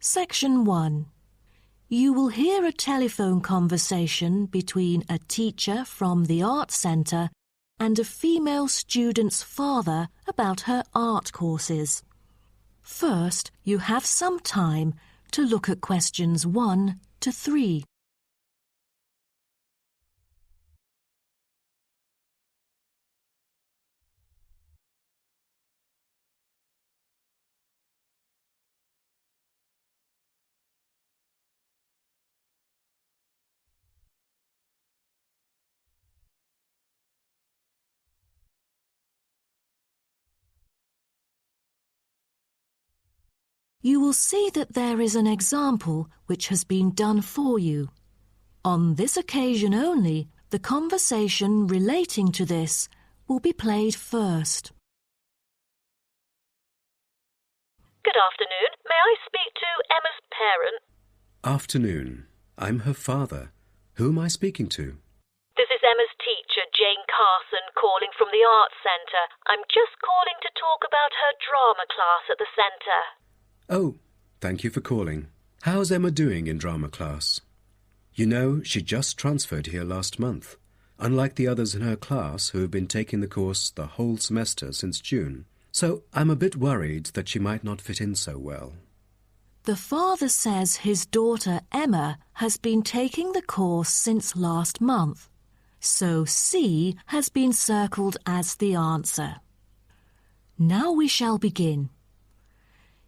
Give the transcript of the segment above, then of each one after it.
Section 1. You will hear a telephone conversation between a teacher from the Art Centre and a female student's father about her art courses. First, you have some time to look at questions 1 to 3. You will see that there is an example which has been done for you. On this occasion only, the conversation relating to this will be played first. Good afternoon. May I speak to Emma's parent? Afternoon. I'm her father. Who am I speaking to? This is Emma's teacher, Jane Carson, calling from the Arts Centre. I'm just calling to talk about her drama class at the centre. Oh, thank you for calling. How's Emma doing in drama class? You know, she just transferred here last month, unlike the others in her class who have been taking the course the whole semester since June. So I'm a bit worried that she might not fit in so well. The father says his daughter Emma has been taking the course since last month, so C has been circled as the answer. Now we shall begin.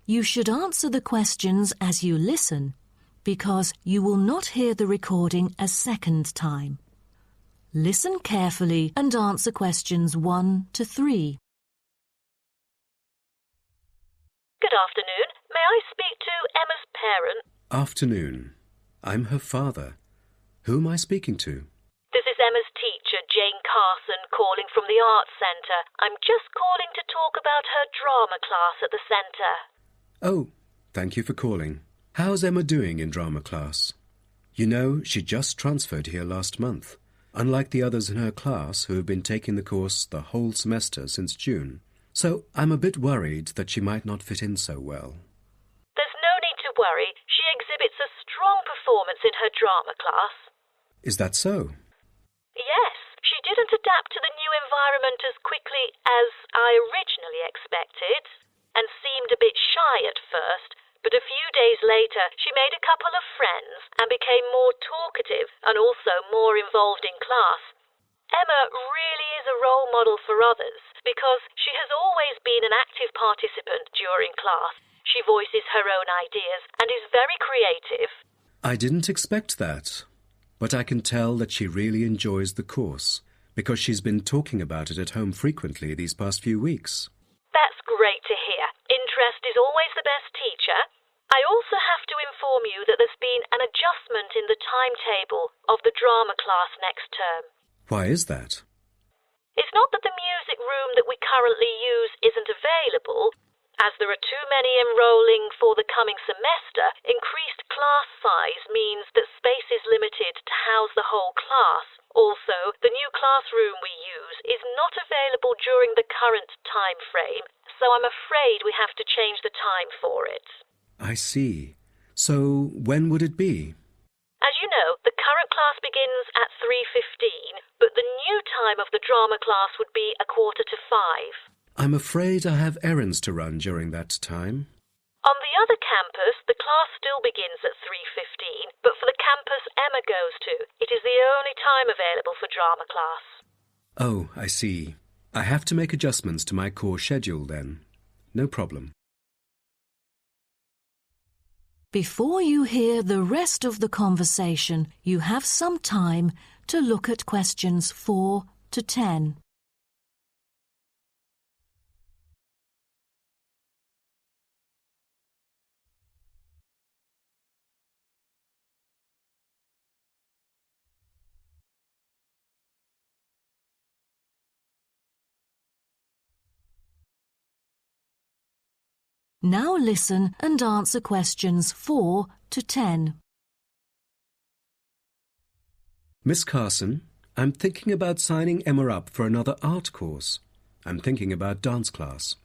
You should answer the questions as you listen, because you will not hear the recording a second time. Listen carefully and answer questions 1 to 3. Good afternoon. May I speak to Emma's parent? Afternoon. I'm her father. Who am I speaking to? This is Emma's teacher, Jane Carson, calling from the Arts Centre. I'm just calling to talk about her drama class at the centre. Oh, thank you for calling. How's Emma doing in drama class? You know, she just transferred here last month, unlike the others in her class who have been taking the course the whole semester since June. So I'm a bit worried that she might not fit in so well. There's no need to worry. She exhibits a strong performance in her drama class. Is that so? Yes, she didn't adapt to the new environment as quickly as I originally expected, and seemed a bit shy at first, but a few days later she made a couple of friends and became more talkative and also more involved in class. Emma really is a role model for others because she has always been an active participant during class. She voices her own ideas and is very creative. I didn't expect that, but I can tell that she really enjoys the course because she's been talking about it at home frequently these past few weeks. That's great to hear. Interest is always the best teacher. I also have to inform you that there's been an adjustment in the timetable of the drama class next term. Why is that? It's not that the music room that we currently use isn't available. As there are too many enrolling for the coming semester, increased class size means that space is limited to house the whole class. Also, the new classroom we use is not available during the current time frame, so I'm afraid we have to change the time for it. I see. So when would it be? As you know, the current class begins at 3:15, but the new time of the drama class would be 4:45. I'm afraid I have errands to run during that time. On the other campus, the class still begins at 3:15, but for the campus Emma goes to, it is the only time available for drama class. Oh, I see. I have to make adjustments to my course schedule then. No problem. Before you hear the rest of the conversation, you have some time to look at questions 4 to 10. Now listen and answer questions 4 to 10. Miss Carson, I'm thinking about signing Emma up for another art course. I'm thinking about dance class.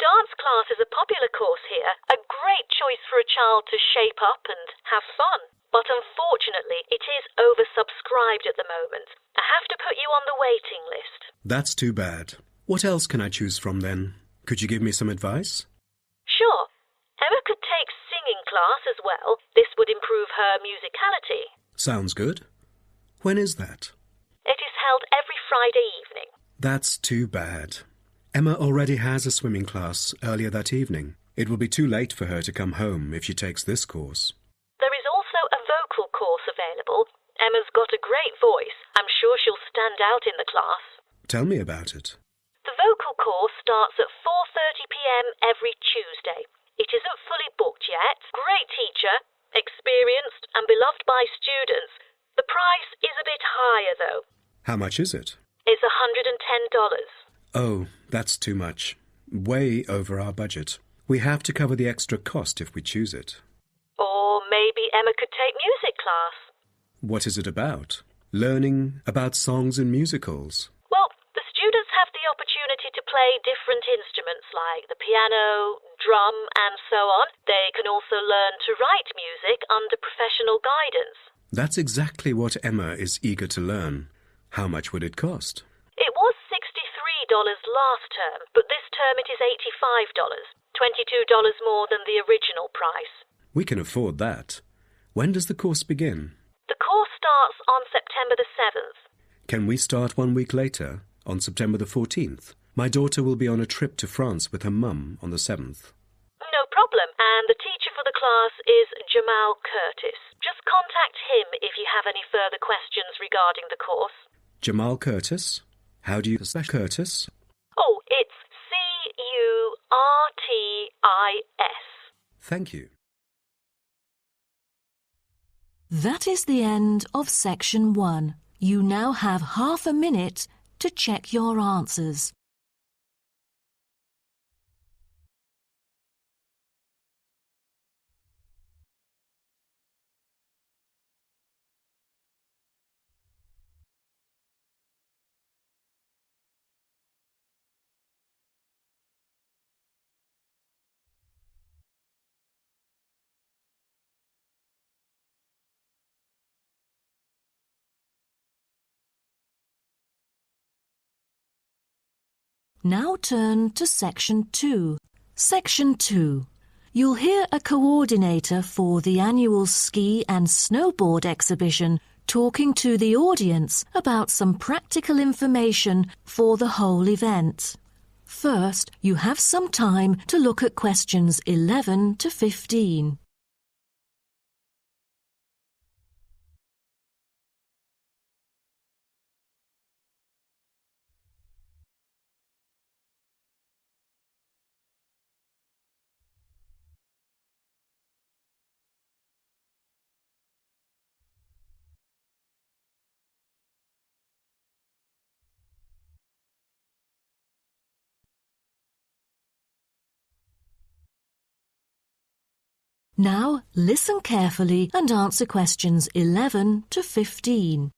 Dance class is a a popular course here, a great choice for a child to shape up and have fun. But unfortunately, it is oversubscribed at the moment. I have to put you on the waiting list. That's too bad. What else can I choose from then? Could you give me some advice? Sure. Emma could take singing class as well. This would improve her musicality. Sounds good. When is that? It is held every Friday evening. That's too bad. Emma already has a swimming class earlier that evening. It will be too late for her to come home if she takes this course. There is also a vocal course available. Emma's got a great voice. I'm sure she'll stand out in the class. Tell me about it. The vocal course starts at 4:30 p.m. every Tuesday. It isn't fully booked yet. Great teacher, experienced and beloved by students. The price is a bit higher though. How much is it? It's $110. Oh, that's too much. Way over our budget. We have to cover the extra cost if we choose it. Or maybe Emma could take music class. What is it about? Learning about songs and musicals. Well, the students have the opportunity to play different instruments like the piano, drum and so on. They can also learn to write music under professional guidance. That's exactly what Emma is eager to learn. How much would it cost? It was $63 last term, but this term it is $85, $22 more than the original price. We can afford that. When does the course begin? The course starts on September the 7th. Can we start 1 week later, on September the 14th? My daughter will be on a trip to France with her mum on the 7th. No problem, and the teacher for the class is Jamal Curtis. Just contact him if you have any further questions regarding the course. Jamal Curtis? How do you spell Curtis? Oh, it's C-U-R-T-I-S. Thank you. That is the end of section 1. You now have half a minute to check your answers. Now turn to Section 2. Section 2. You'll hear a coordinator for the annual ski and snowboard exhibition talking to the audience about some practical information for the whole event. First, you have some time to look at questions 11 to 15. Now, listen carefully and answer questions 11 to 15.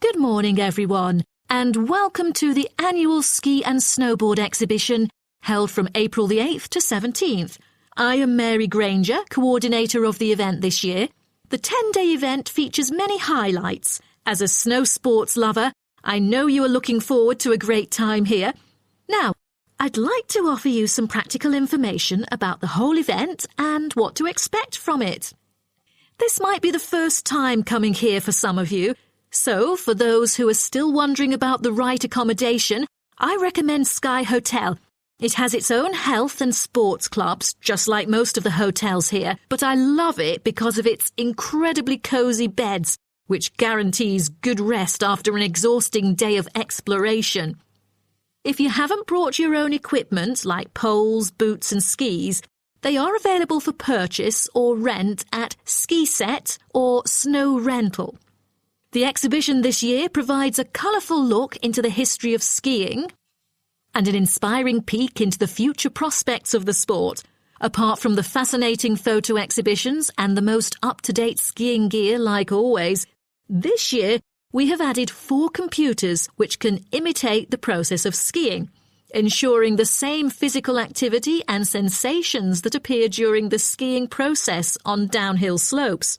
Good morning, everyone, and welcome to the annual ski and snowboard exhibition held from April the 8th to 17th. I am Mary Granger, coordinator of the event this year. The 10-day event features many highlights. As a snow sports lover, I know you are looking forward to a great time here. Now, I'd like to offer you some practical information about the whole event and what to expect from it. This might be the first time coming here for some of you, so for those who are still wondering about the right accommodation, I recommend Sky Hotel. It has its own health and sports clubs, just like most of the hotels here, but I love it because of its incredibly cosy beds, which guarantees good rest after an exhausting day of exploration. If you haven't brought your own equipment, like poles, boots and skis, they are available for purchase or rent at Ski Set or Snow Rental. The exhibition this year provides a colourful look into the history of skiing and an inspiring peek into the future prospects of the sport. Apart from the fascinating photo exhibitions and the most up-to-date skiing gear like always, this year we have added 4 computers which can imitate the process of skiing. ensuring the same physical activity and sensations that appear during the skiing process on downhill slopes.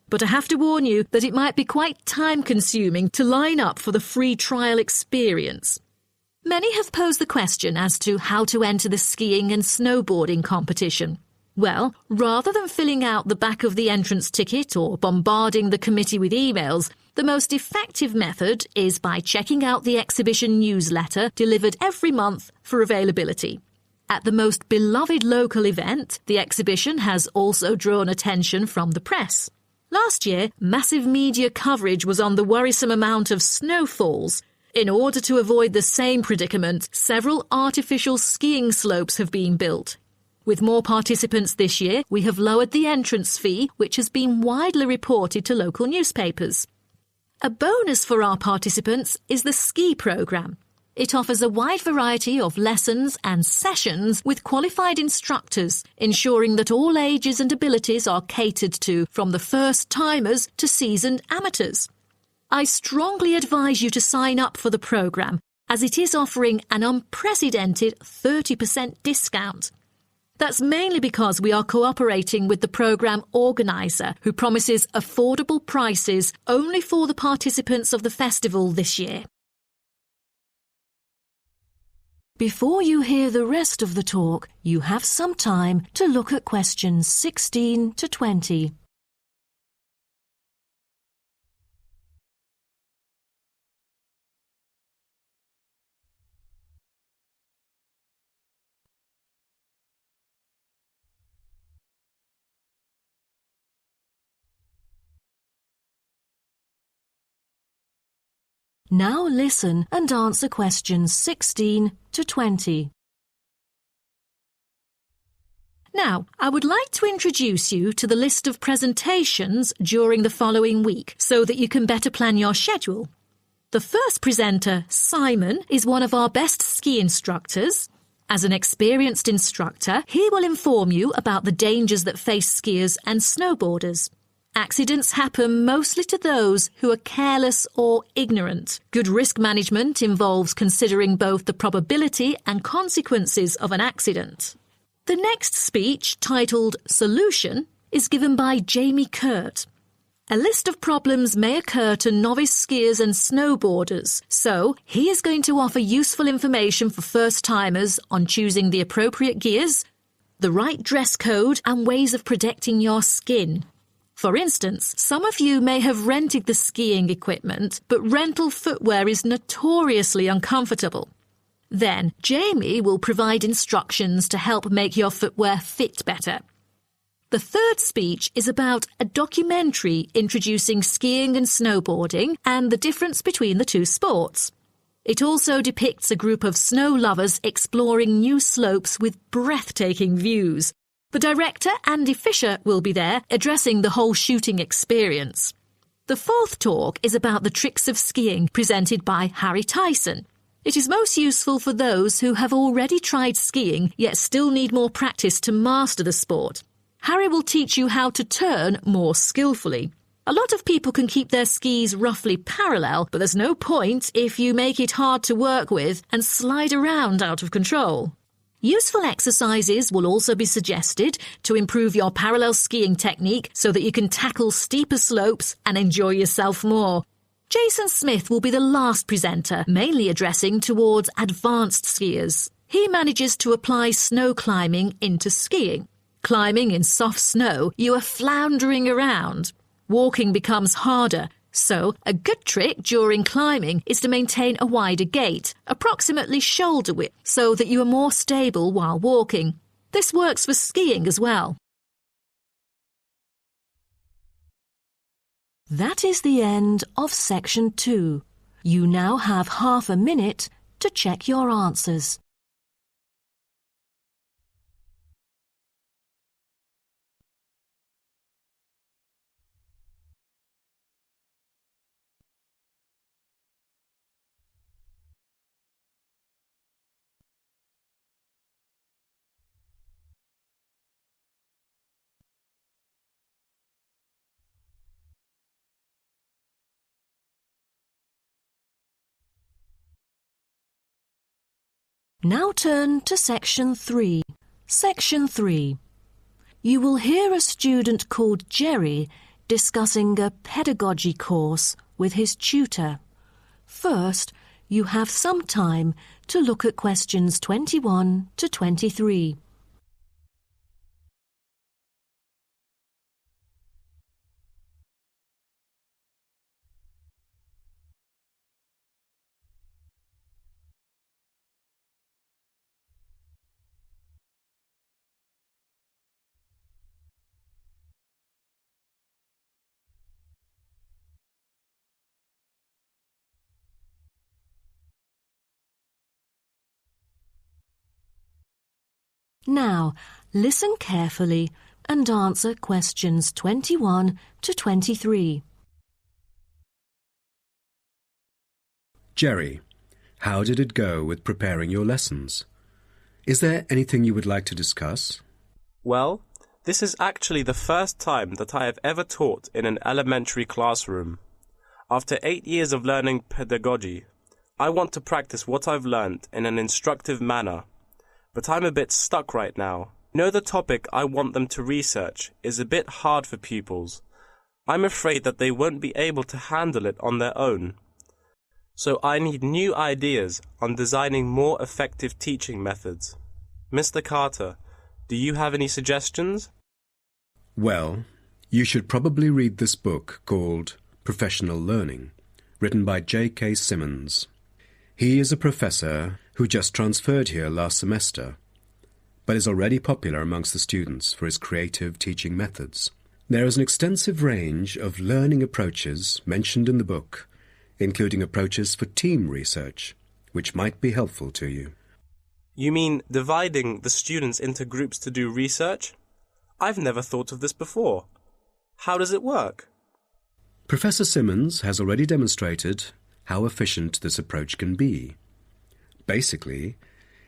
But I have to warn you that it might be quite time-consuming to line up for the free trial experience. Many have posed the question as to how to enter the skiing and snowboarding competition. Well, rather than filling out the back of the entrance ticket or bombarding the committee with emails, the most effective method is by checking out the exhibition newsletter delivered every month for availability. At the most beloved local event, the exhibition has also drawn attention from the press. Last year, massive media coverage was on the worrisome amount of snowfalls. In order to avoid the same predicament, several artificial skiing slopes have been built. With more participants this year, we have lowered the entrance fee, which has been widely reported to local newspapers. A bonus for our participants is the ski programme. It offers a wide variety of lessons and sessions with qualified instructors, ensuring that all ages and abilities are catered to, from the first-timers to seasoned amateurs. I strongly advise you to sign up for the programme, as it is offering an unprecedented 30% discount. That's mainly because we are cooperating with the programme organiser, who promises affordable prices only for the participants of the festival this year. Before you hear the rest of the talk, you have some time to look at questions 16 to 20. Now listen and answer questions 16 to 20. Now, I would like to introduce you to the list of presentations during the following week so that you can better plan your schedule. The first presenter, Simon, is one of our best ski instructors. As an experienced instructor, he will inform you about the dangers that face skiers and snowboarders. Accidents happen mostly to those who are careless or ignorant. Good risk management involves considering both the probability and consequences of an accident. The next speech, titled Solution, is given by Jamie Kurt. A list of problems may occur to novice skiers and snowboarders, so he is going to offer useful information for first-timers on choosing the appropriate gears, the right dress code, and ways of protecting your skin. For instance, some of you may have rented the skiing equipment, but rental footwear is notoriously uncomfortable. Then, Jamie will provide instructions to help make your footwear fit better. The third speech is about a documentary introducing skiing and snowboarding and the difference between the two sports. It also depicts a group of snow lovers exploring new slopes with breathtaking views. The director, Andy Fisher, will be there, addressing the whole shooting experience. The fourth talk is about the tricks of skiing, presented by Harry Tyson. It is most useful for those who have already tried skiing, yet still need more practice to master the sport. Harry will teach you how to turn more skillfully. A lot of people can keep their skis roughly parallel, but there's no point if you make it hard to work with and slide around out of control. Useful exercises will also be suggested to improve your parallel skiing technique so that you can tackle steeper slopes and enjoy yourself more. Jason Smith will be the last presenter, mainly addressing towards advanced skiers. He manages to apply snow climbing into skiing. Climbing in soft snow, you are floundering around. Walking becomes harder. So, a good trick during climbing is to maintain a wider gait, approximately shoulder width, so that you are more stable while walking. This works for skiing as well. That is the end of section 2. You now have half a minute to check your answers. Now turn to Section 3. Section 3. You will hear a student called Jerry discussing a pedagogy course with his tutor. First, you have some time to look at questions 21 to 23. Now, listen carefully and answer questions 21 to 23. Jerry, how did it go with preparing your lessons? Is there anything you would like to discuss? Well, this is actually the first time that I have ever taught in an elementary classroom. After 8 years of learning pedagogy, I want to practice what I've learned in an instructive manner. But I'm a bit stuck right now. The topic I want them to research is a bit hard for pupils. I'm afraid that they won't be able to handle it on their own. So I need new ideas on designing more effective teaching methods. Mr. Carter, do you have any suggestions? Well, you should probably read this book called Professional Learning, written by J.K. Simmons. He is a professor who just transferred here last semester, but is already popular amongst the students for his creative teaching methods. There is an extensive range of learning approaches mentioned in the book, including approaches for team research, which might be helpful to you. You mean dividing the students into groups to do research? I've never thought of this before. How does it work? Professor Simmons has already demonstrated how efficient this approach can be. Basically,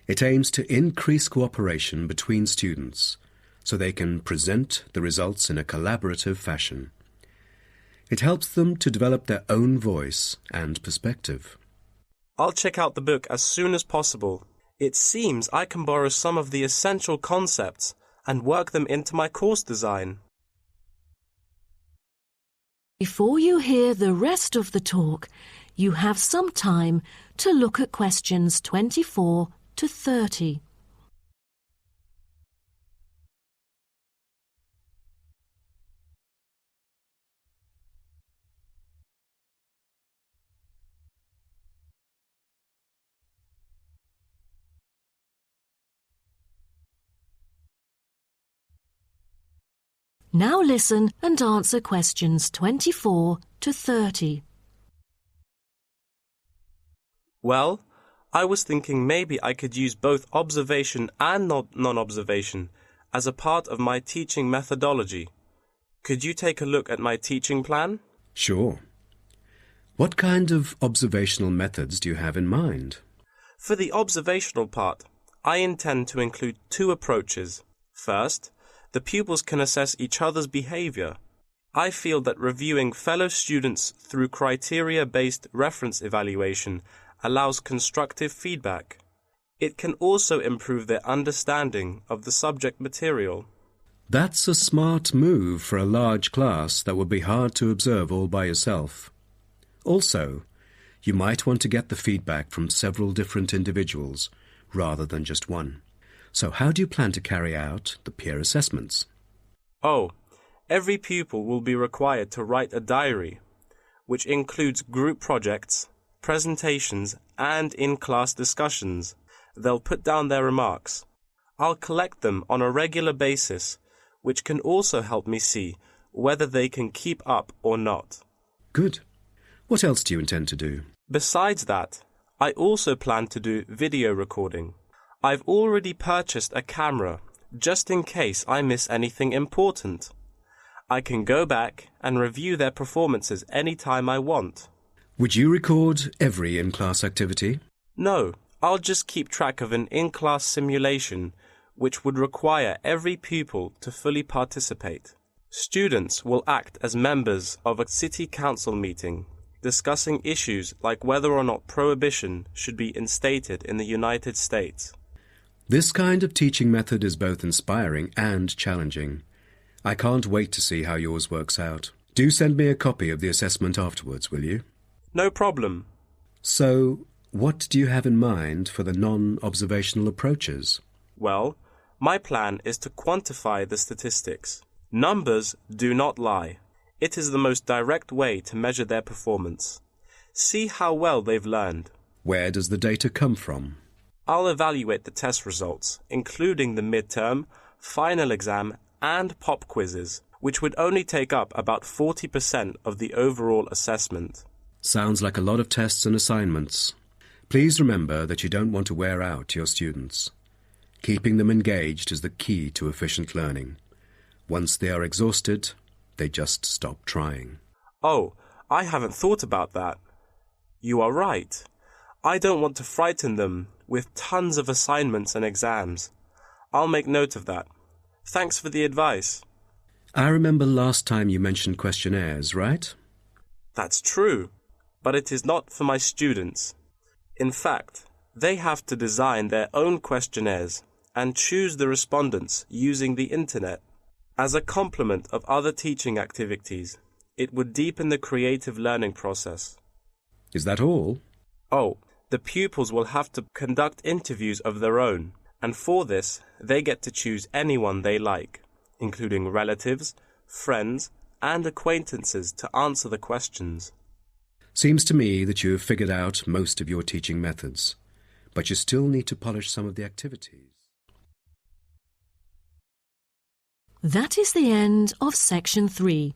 it aims to increase cooperation between students so they can present the results in a collaborative fashion. It helps them to develop their own voice and perspective. I'll check out the book as soon as possible. It seems I can borrow some of the essential concepts and work them into my course design. Before you hear the rest of the talk, you have some time to look at questions 24 to 30. Now listen and answer questions 24 to 30. Well, I was thinking maybe I could use both observation and non-observation as a part of my teaching methodology. Could you take a look at my teaching plan? Sure. What kind of observational methods do you have in mind? For the observational part, I intend to include two approaches. First, the pupils can assess each other's behavior. I feel that reviewing fellow students through criteria-based reference evaluation allows constructive feedback. It can also improve their understanding of the subject material. That's a smart move for a large class that would be hard to observe all by yourself. Also, you might want to get the feedback from several different individuals rather than just one. So how do you plan to carry out the peer assessments? Oh, every pupil will be required to write a diary, which includes group projects, presentations, and in-class discussions. They'll put down their remarks. I'll collect them on a regular basis, which can also help me see whether they can keep up or not. Good. What else do you intend to do? Besides that, I also plan to do video recording. I've already purchased a camera, just in case I miss anything important. I can go back and review their performances anytime I want. Would you record every in-class activity? No, I'll just keep track of an in-class simulation, which would require every pupil to fully participate. Students will act as members of a city council meeting, discussing issues like whether or not prohibition should be instated in the United States. This kind of teaching method is both inspiring and challenging. I can't wait to see how yours works out. Do send me a copy of the assessment afterwards, will you? No problem. So, what do you have in mind for the non-observational approaches? Well, my plan is to quantify the statistics. Numbers do not lie. It is the most direct way to measure their performance. See how well they've learned. Where does the data come from? I'll evaluate the test results, including the midterm, final exam, and pop quizzes, which would only take up about 40% of the overall assessment. Sounds like a lot of tests and assignments. Please remember that you don't want to wear out your students. Keeping them engaged is the key to efficient learning. Once they are exhausted, they just stop trying. Oh, I haven't thought about that. You are right. I don't want to frighten them with tons of assignments and exams. I'll make note of that. Thanks for the advice. I remember last time you mentioned questionnaires, right? That's true, but it is not for my students. In fact, they have to design their own questionnaires and choose the respondents using the internet. As a complement of other teaching activities, it would deepen the creative learning process. Is that all? Oh, the pupils will have to conduct interviews of their own, and for this, they get to choose anyone they like, including relatives, friends, and acquaintances to answer the questions. Seems to me that you have figured out most of your teaching methods, but you still need to polish some of the activities. That is the end of section 3.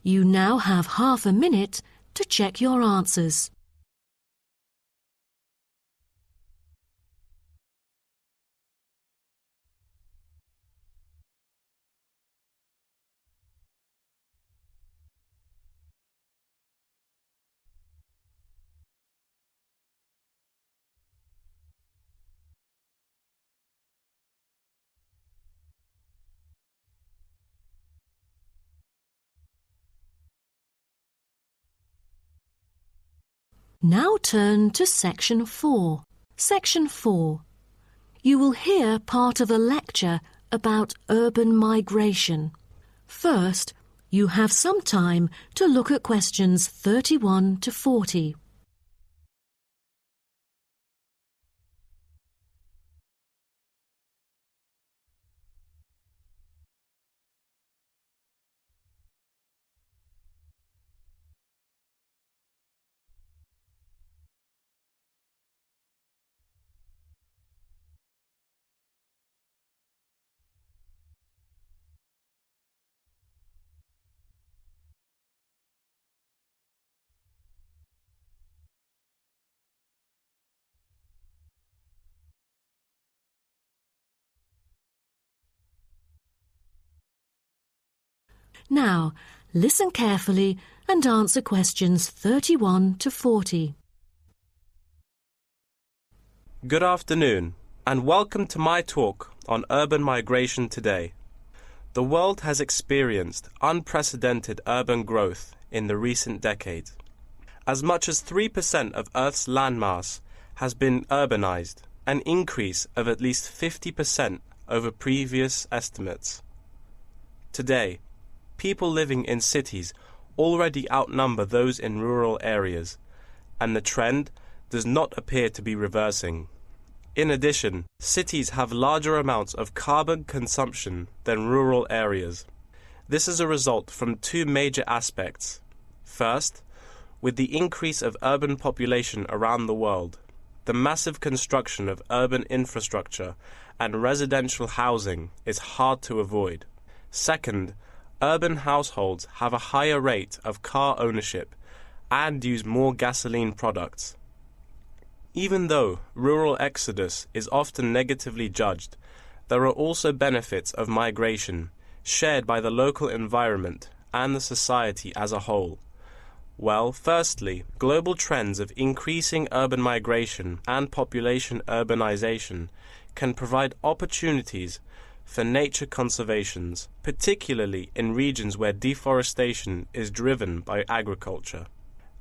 You now have half a minute to check your answers. Now turn to section 4. Section 4. You will hear part of a lecture about urban migration. First, you have some time to look at questions 31 to 40. Now, listen carefully and answer questions 31 to 40. Good afternoon, and welcome to my talk on urban migration today. The world has experienced unprecedented urban growth in the recent decades. As much as 3% of Earth's landmass has been urbanized, an increase of at least 50% over previous estimates. Today, people living in cities already outnumber those in rural areas, and the trend does not appear to be reversing. In addition, cities have larger amounts of carbon consumption than rural areas. This is a result from two major aspects. First, with the increase of urban population around the world, the massive construction of urban infrastructure and residential housing is hard to avoid. Second, urban households have a higher rate of car ownership and use more gasoline products. Even though rural exodus is often negatively judged, there are also benefits of migration shared by the local environment and the society as a whole. Well, firstly, global trends of increasing urban migration and population urbanization can provide opportunities for nature conservations, particularly in regions where deforestation is driven by agriculture.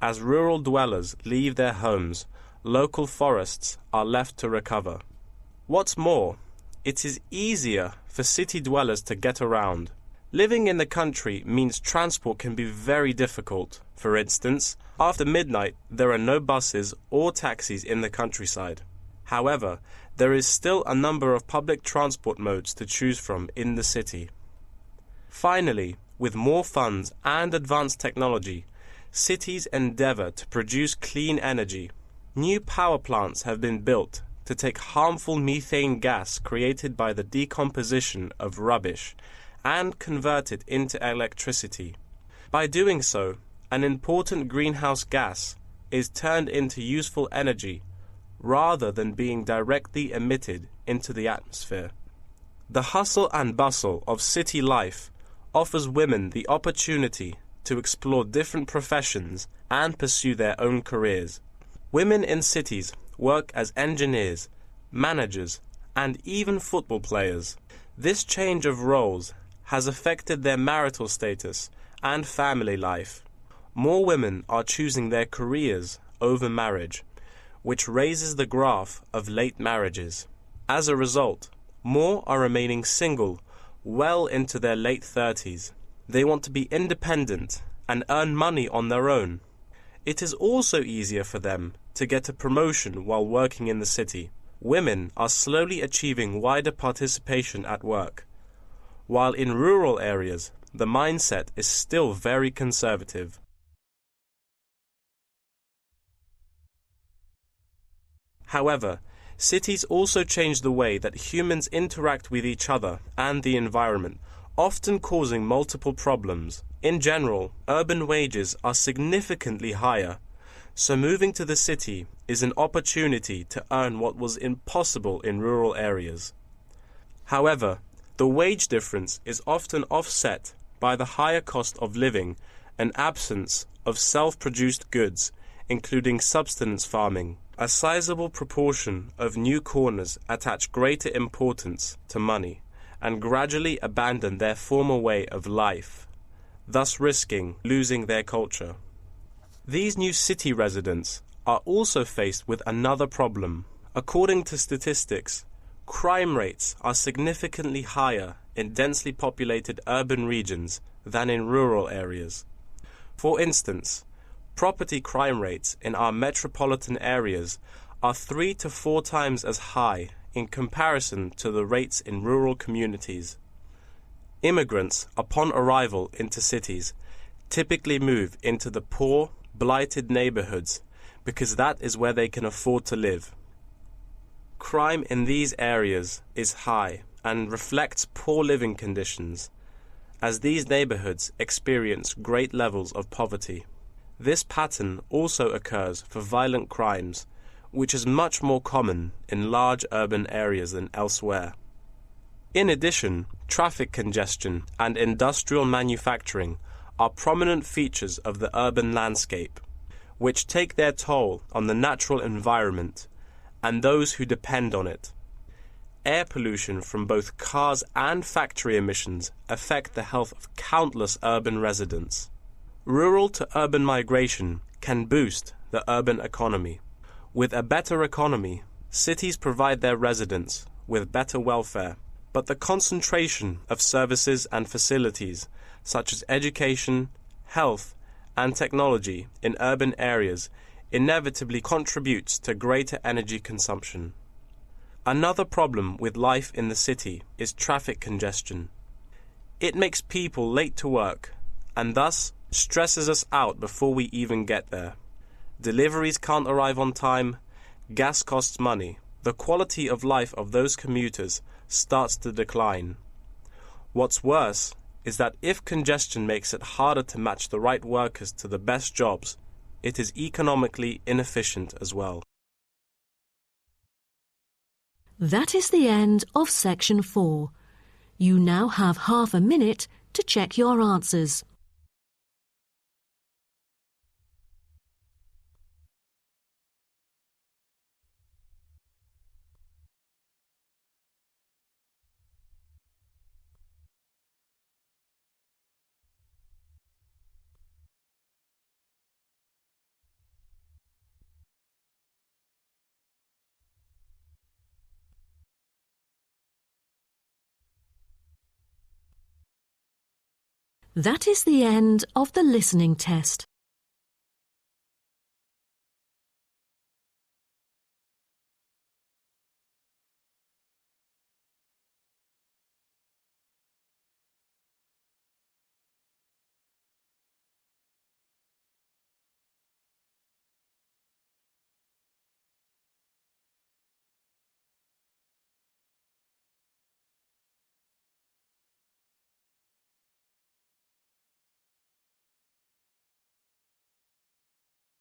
As rural dwellers leave their homes, local forests are left to recover. What's more, it is easier for city dwellers to get around. Living in the country means transport can be very difficult. For instance, after midnight, there are no buses or taxis in the countryside. However, there is still a number of public transport modes to choose from in the city. Finally, with more funds and advanced technology, cities endeavor to produce clean energy. New power plants have been built to take harmful methane gas created by the decomposition of rubbish and convert it into electricity. By doing so, an important greenhouse gas is turned into useful energy rather than being directly emitted into the atmosphere. The hustle and bustle of city life offers women the opportunity to explore different professions and pursue their own careers. Women in cities work as engineers, managers, and even football players. This change of roles has affected their marital status and family life. More women are choosing their careers over marriage, which raises the graph of late marriages. As a result, more are remaining single well into their late 30s. They want to be independent and earn money on their own. It is also easier for them to get a promotion while working in the city. Women are slowly achieving wider participation at work, while in rural areas, the mindset is still very conservative. However, cities also change the way that humans interact with each other and the environment, often causing multiple problems. In general, urban wages are significantly higher, so moving to the city is an opportunity to earn what was impossible in rural areas. However, the wage difference is often offset by the higher cost of living and absence of self-produced goods, including subsistence farming. A sizable proportion of new corners attach greater importance to money and gradually abandon their former way of life, thus risking losing their culture. These new city residents are also faced with another problem. According to statistics, crime rates are significantly higher in densely populated urban regions than in rural areas. For instance, property crime rates in our metropolitan areas are 3 to 4 times as high in comparison to the rates in rural communities. Immigrants, upon arrival into cities, typically move into the poor, blighted neighborhoods because that is where they can afford to live. Crime in these areas is high and reflects poor living conditions, as these neighborhoods experience great levels of poverty. This pattern also occurs for violent crimes, which is much more common in large urban areas than elsewhere. In addition, traffic congestion and industrial manufacturing are prominent features of the urban landscape, which take their toll on the natural environment and those who depend on it. Air pollution from both cars and factory emissions affect the health of countless urban residents. Rural to urban migration can boost the urban economy. With a better economy, cities provide their residents with better welfare, but the concentration of services and facilities such as education, health, and technology in urban areas inevitably contributes to greater energy consumption. Another problem with life in the city is traffic congestion. It makes people late to work and thus stresses us out before we even get there. Deliveries can't arrive on time, gas costs money. The quality of life of those commuters starts to decline. What's worse is that if congestion makes it harder to match the right workers to the best jobs, it is economically inefficient as well. That is the end of section 4. You now have half a minute to check your answers. That is the end of the listening test.